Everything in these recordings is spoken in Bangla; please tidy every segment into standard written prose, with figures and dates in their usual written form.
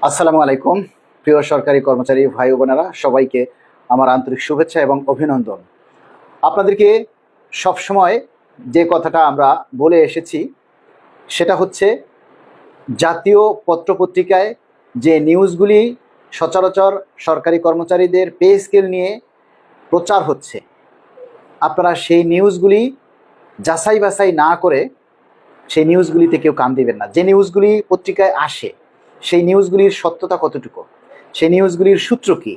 আসসালামু আলাইকুম। প্রিয় সরকারি কর্মচারী ভাই ও বোনেরা, সবাইকে আমার আন্তরিক শুভেচ্ছা এবং অভিনন্দন। আপনাদেরকে সবসময় যে কথাটা আমরা বলে এসেছি সেটা হচ্ছে, জাতীয় পত্রপত্রিকায় যে নিউজগুলি সচরাচর সরকারি কর্মচারীদের পে স্কেল নিয়ে প্রচার হচ্ছে, আপনারা সেই নিউজগুলি যাচাই বাছাই না করে সেই নিউজগুলিতে কেউ কান দিবেন না। যে নিউজগুলি পত্রিকায় আসে সেই নিউজগুলির সত্যতা কতটুকু, সেই নিউজগুলির সূত্র কি,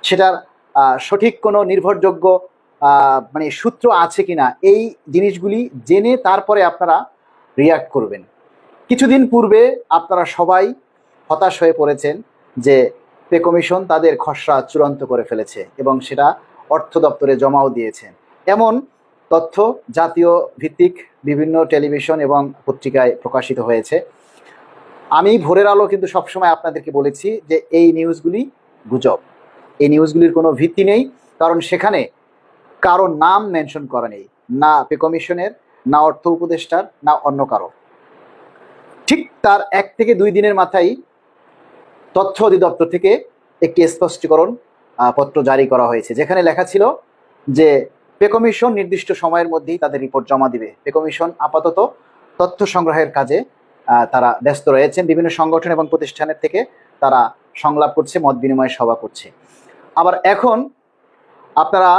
সেটার সঠিক কোনো নির্ভরযোগ্য সূত্র আছে কিনা, এই জিনিসগুলি জেনে তারপরে আপনারা রিয়াক্ট করবেন। কিছুদিন পূর্বে আপনারা সবাই হতাশ হয়ে পড়েছেন যে পে কমিশন তাদের খসড়া চূড়ান্ত করে ফেলেছে এবং সেটা অর্থ দপ্তরে জমাও দিয়েছেন। এমন তথ্য জাতীয় ভিত্তিক বিভিন্ন টেলিভিশন এবং পত্রিকায় প্রকাশিত হয়েছে। আমি ভোরের আলো কিন্তু সবসময় আপনাদেরকে বলেছি যে এই নিউজগুলি গুজব, এই নিউজগুলির কোনো ভিত্তি নেই, কারণ সেখানে কারো নাম মেনশন করা নেই, না পে কমিশনের, না অর্থ উপদেষ্টার, না অন্য কারো। ঠিক তার 1 থেকে 2 দিনের মাথায় তথ্য অধিদপ্তর থেকে একটি স্পষ্টীকরণ পত্র জারি করা হয়েছে, যেখানে লেখা ছিল যে পে কমিশন নির্দিষ্ট সময়ের মধ্যেই তাদের রিপোর্ট জমা দিবে। পে কমিশন আপাতত তথ্য সংগ্রহের কাজে তারা ব্যস্ত রয়েছেন। বিভিন্ন সংগঠন এবং প্রতিষ্ঠানের থেকে তারা সংলাপ করছে, মত বিনিময় সভা করছে। আবার এখন আপনারা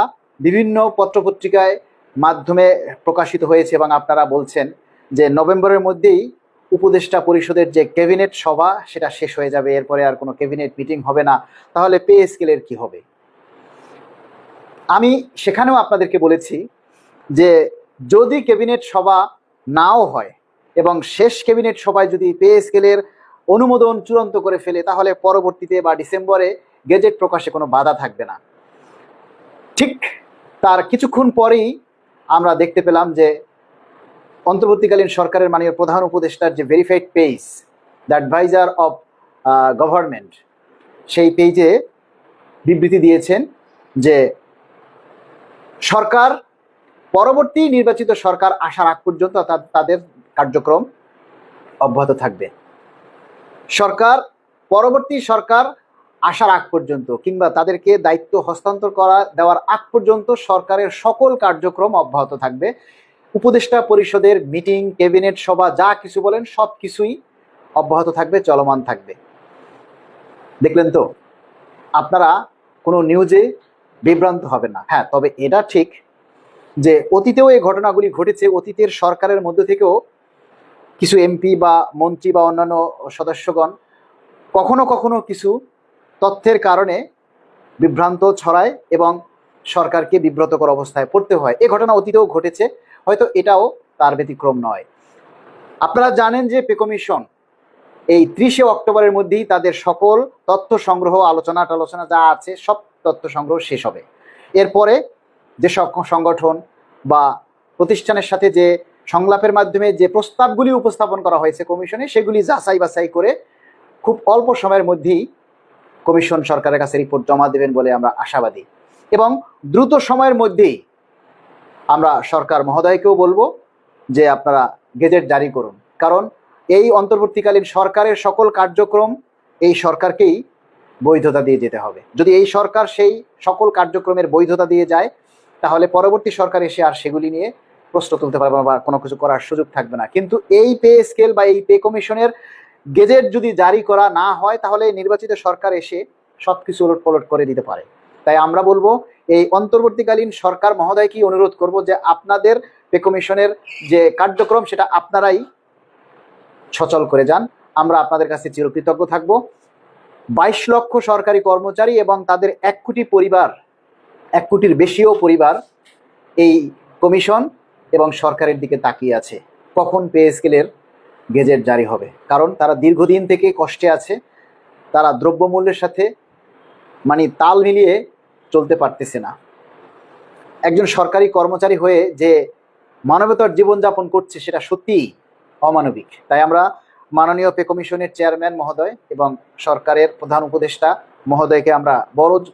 বিভিন্ন পত্রপত্রিকায় মাধ্যমে প্রকাশিত হয়েছে এবং আপনারা বলছেন যে নভেম্বরের মধ্যেই উপদেষ্টা পরিষদের যে ক্যাবিনেট সভা সেটা শেষ হয়ে যাবে, এরপরে আর কোনো ক্যাবিনেট মিটিং হবে না। তাহলে পে স্কেলের কি হবে? আমি সেখানেও আপনাদেরকে বলেছি যে যদি ক্যাবিনেট সভা নাও হয় এবং শেষ ক্যাবিনেট সভায় যদি পে স্কেলের অনুমোদন চূড়ান্ত করে ফেলে, তাহলে পরবর্তীতে বা ডিসেম্বরে গেজেট প্রকাশে কোনো বাধা থাকবে না। ঠিক তার কিছুক্ষণ পরেই আমরা দেখতে পেলাম যে অন্তর্বর্তীকালীন সরকারের মাননীয় প্রধান উপদেষ্টার যে verified page, the adviser of government, সেই পেজে বিবৃতি দিয়েছেন যে সরকার পরবর্তী নির্বাচিত সরকার আসার আগ পর্যন্ত তাদের কার্যক্রম অব্যাহত থাকবে। পরবর্তী সরকার আসার আগ পর্যন্ত কিংবা তাদেরকে দায়িত্ব হস্তান্তর দেওয়ার আগ পর্যন্ত সরকারের সকল কার্যক্রম অব্যাহত থাকবে। উপদেষ্টা পরিষদের মিটিং, ক্যাবিনেট সভা, যা কিছু বলেন সব কিছুই অব্যাহত থাকবে, চলমান থাকবে। দেখলেন তো, আপনারা কোনো নিউজে বিভ্রান্ত হবেন না। হ্যাঁ, তবে এটা ঠিক যে অতীতেও এই ঘটনাগুলি ঘটেছে। অতীতের সরকারের মধ্যে থেকেও কিছু এমপি বা মন্ত্রী বা অন্যান্য সদস্যগণ কখনো কখনো কিছু তথ্যের কারণে বিভ্রান্ত ছড়ায় এবং সরকারকে বিব্রতকর অবস্থায় পড়তে হয়। এই ঘটনা অতীতেও ঘটেছে, হয়তো এটাও তার ব্যতিক্রম নয়। আপনারা জানেন যে পে কমিশন এই 30শে অক্টোবরের মধ্যেই তাদের সকল তথ্য সংগ্রহ, আলোচনা যা আছে সব তথ্য সংগ্রহ শেষ হবে। এরপরে যে সব সংগঠন বা প্রতিষ্ঠানের সাথে যে সংলাপের মাধ্যমে যে প্রস্তাবগুলি উপস্থাপন করা হয়েছে কমিশনে, সেগুলি যাচাই বাছাই করে খুব অল্প সময়ের মধ্যেই কমিশন সরকারের কাছে রিপোর্ট জমা দেবেন বলে আমরা আশাবাদী। এবং দ্রুত সময়ের মধ্যেই আমরা সরকার মহোদয়কেও বলবো যে আপনারা গেজেট জারি করুন, কারণ এই অন্তর্বর্তীকালীন সরকারের সকল কার্যক্রম এই সরকারকেই বৈধতা দিয়ে যেতে হবে। যদি এই সরকার সেই সকল কার্যক্রমের বৈধতা দিয়ে যায়, তাহলে পরবর্তী সরকার এসে আর সেগুলি নিয়ে প্রশ্ন তুলতে পারবে না বা কোনো কিছু করার সুযোগ থাকবে না। কিন্তু এই পে স্কেল বা এই পে কমিশনের গেজেট যদি জারি করা না হয়, তাহলে নির্বাচিত সরকার এসে সবকিছু উলটপালট করে দিতে পারে। তাই আমরা বলবো, এই অন্তর্বর্তীকালীন সরকার মহোদয়কেই অনুরোধ করব যে আপনাদের পে কমিশনের যে কার্যক্রম সেটা আপনারাই সচল করে যান। আমরা আপনাদের কাছে চিরকৃতজ্ঞ থাকব। 22 লক্ষ সরকারি কর্মচারী এবং তাদের 1 কোটি পরিবার, 1 কোটির বেশিও পরিবার এই কমিশন এবং সরকারের দিকে তাকিয়ে আছে কখন পে স্কেলের গেজেট জারি হবে। কারণ তারা দীর্ঘদিন থেকে কষ্টে আছে, তারা দ্রব্যমূল্যের সাথে তাল মিলিয়ে চলতে পারতেছে না। একজন সরকারি কর্মচারী হয়ে যে মানবতার জীবনযাপন করছে সেটা সত্যিই অমানবিক। তাই আমরা মাননীয় পে কমিশনের চেয়ারম্যান মহোদয় এবং সরকারের প্রধান উপদেষ্টা মহোদয়কে আমরা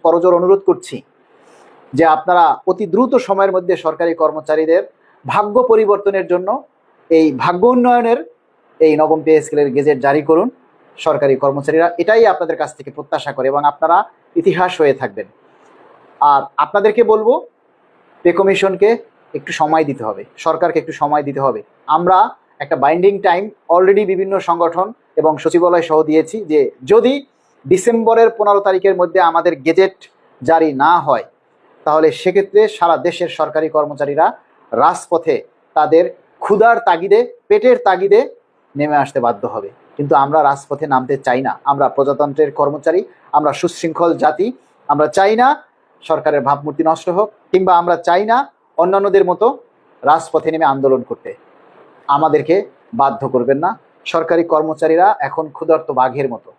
করজোর অনুরোধ করছি যে আপনারা অতি দ্রুত সময়ের মধ্যে সরকারি কর্মচারীদের ভাগ্য পরিবর্তনের জন্য এই ভাগ্য উন্নয়নের এই নবম পে স্কেলের গেজেট জারি করুন। সরকারি কর্মচারীরা এটাই আপনাদের কাছ থেকে প্রত্যাশা করে এবং আপনারা ইতিহাস হয়ে থাকবেন। আর আপনাদেরকে বলবো, পে কমিশনকে একটু সময় দিতে হবে, সরকারকে একটু সময় দিতে হবে। আমরা একটা বাইন্ডিং টাইম অলরেডি বিভিন্ন সংগঠন এবং সচিবালয় সহ দিয়েছি যে যদি ডিসেম্বরের 15 তারিখের মধ্যে আমাদের গেজেট জারি না হয় তাহলে সেক্ষেত্রে সারা দেশের সরকারি কর্মচারীরা রাজপথে তাদের ক্ষুধার তাগিদে, পেটের তাগিদে নেমে আসতে বাধ্য হবে। কিন্তু আমরা রাজপথে নামতে চাই না। আমরা প্রজাতন্ত্রের কর্মচারী, আমরা সুশৃঙ্খল জাতি। আমরা চাই না সরকারের ভাবমূর্তি নষ্ট হোক, কিংবা আমরা চাই না অন্যান্যদের মতো রাজপথে নেমে আন্দোলন করতে। আমাদেরকে বাধ্য করবেন না। সরকারি কর্মচারীরা এখন ক্ষুধার্ত বাঘের মতো।